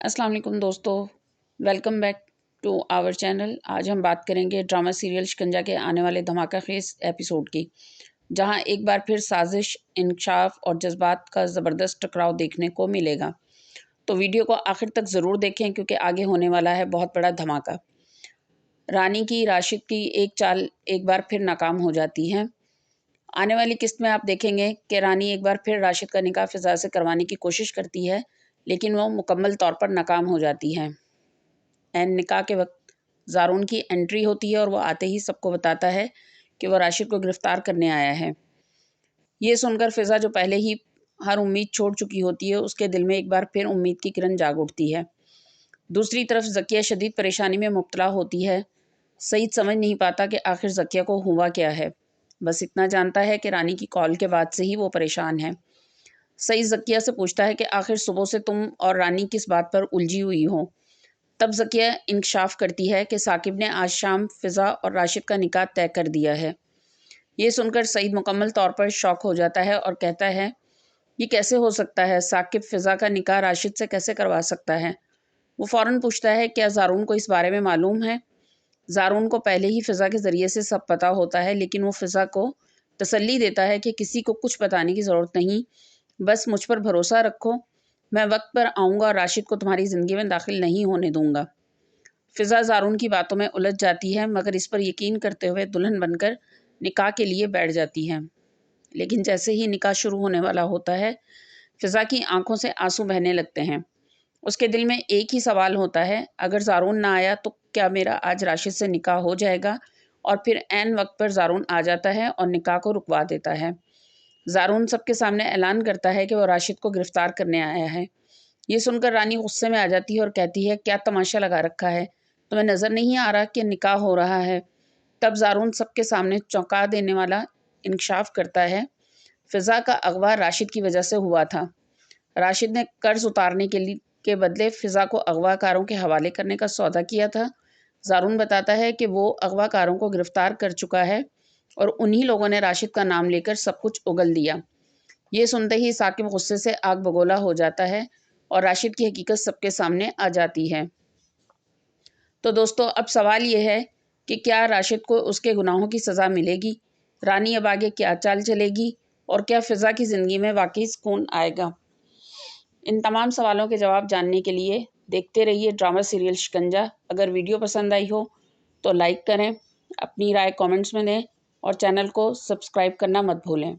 अस्सलाम वालेकुम दोस्तों, welcome back to our channel. आज हम बात करेंगे ड्रामा सीरियल शिकंजा के आने वाले धमाका खेज एपिसोड की, जहां एक बार फिर साजिश, इंकशाफ और जज्बात का ज़बरदस्त टकराव देखने को मिलेगा। तो वीडियो को आखिर तक ज़रूर देखें क्योंकि आगे होने वाला है बहुत बड़ा धमाका। रानी की राशिद की एक चाल एक बार फिर नाकाम हो जाती है। आने वाली किस्त में आप देखेंगे कि रानी एक बार फिर राशिद का निकाह फ़िज़ा से करवाने की कोशिश करती है, लेकिन वो मुकम्मल तौर पर नाकाम हो जाती है। एन निकाह के वक्त ज़ारून की एंट्री होती है और वो आते ही सबको बताता है कि वो राशिद को गिरफ़्तार करने आया है। ये सुनकर फ़िज़ा, जो पहले ही हर उम्मीद छोड़ चुकी होती है, उसके दिल में एक बार फिर उम्मीद की किरण जाग उठती है। दूसरी तरफ ज़किया शदीद परेशानी में मुब्तला होती है। सईद समझ नहीं पाता कि आखिर ज़किया को हुआ क्या है। बस इतना जानता है कि रानी की कॉल के बाद से ही वो परेशान है। सईद ज़किया से पूछता है कि आखिर सुबह से तुम और रानी किस बात पर उलझी हुई हो। तब ज़किया इंकशाफ करती है कि साकिब ने आज शाम फ़िज़ा और राशिद का निकाह तय कर दिया है। ये सुनकर सईद मुकम्मल तौर पर शॉक हो जाता है और कहता है, ये कैसे हो सकता है? साकिब फ़िज़ा का निकाह राशिद से कैसे करवा सकता है? वो फ़ौरन पूछता है, क्या ज़ारून को इस बारे में मालूम है? ज़ारून को पहले ही फ़िज़ा के ज़रिए से सब पता होता है, लेकिन वो फ़िज़ा को तसल्ली देता है कि किसी को कुछ बताने की ज़रूरत नहीं, बस मुझ पर भरोसा रखो, मैं वक्त पर आऊँगा और राशिद को तुम्हारी ज़िंदगी में दाखिल नहीं होने दूँगा। फ़िज़ा ज़ारून की बातों में उलझ जाती है, मगर इस पर यकीन करते हुए दुल्हन बनकर निकाह के लिए बैठ जाती है। लेकिन जैसे ही निकाह शुरू होने वाला होता है, फ़िज़ा की आंखों से आंसू बहने लगते हैं। उसके दिल में एक ही सवाल होता है, अगर ज़ारून ना आया तो क्या मेरा आज राशिद से निकाह हो जाएगा? और फिर ऐन वक्त पर ज़ारून आ जाता है और निकाह को रुकवा देता है। ज़ारून सबके सामने ऐलान करता है कि वो राशिद को गिरफ़्तार करने आया है। ये सुनकर रानी गुस्से में आ जाती है और कहती है, क्या तमाशा लगा रखा है? तुम्हें नज़र नहीं आ रहा कि निकाह हो रहा है? तब ज़ारून सबके सामने चौंका देने वाला इंकशाफ करता है, फ़िज़ा का अगवा राशिद की वजह से हुआ था। राशिद ने कर्ज़ उतारने के बदले फ़िज़ा को अगवाकारों के हवाले करने का सौदा किया था। ज़ारून बताता है कि वो अगवाकारों को गिरफ़्तार कर चुका है और उन्हीं लोगों ने राशिद का नाम लेकर सब कुछ उगल दिया। ये सुनते ही साकिब गुस्से से आग बगोला हो जाता है और राशिद की हकीकत सबके सामने आ जाती है। तो दोस्तों, अब सवाल ये है कि क्या राशिद को उसके गुनाहों की सज़ा मिलेगी? रानी अब आगे क्या चाल चलेगी? और क्या फ़िज़ा की ज़िंदगी में वाक़ई सुकून आएगा? इन तमाम सवालों के जवाब जानने के लिए देखते रहिए ड्रामा सीरियल शिकंजा। अगर वीडियो पसंद आई हो तो लाइक करें, अपनी राय कमेंट्स में दें और चैनल को सब्सक्राइब करना मत भूलें।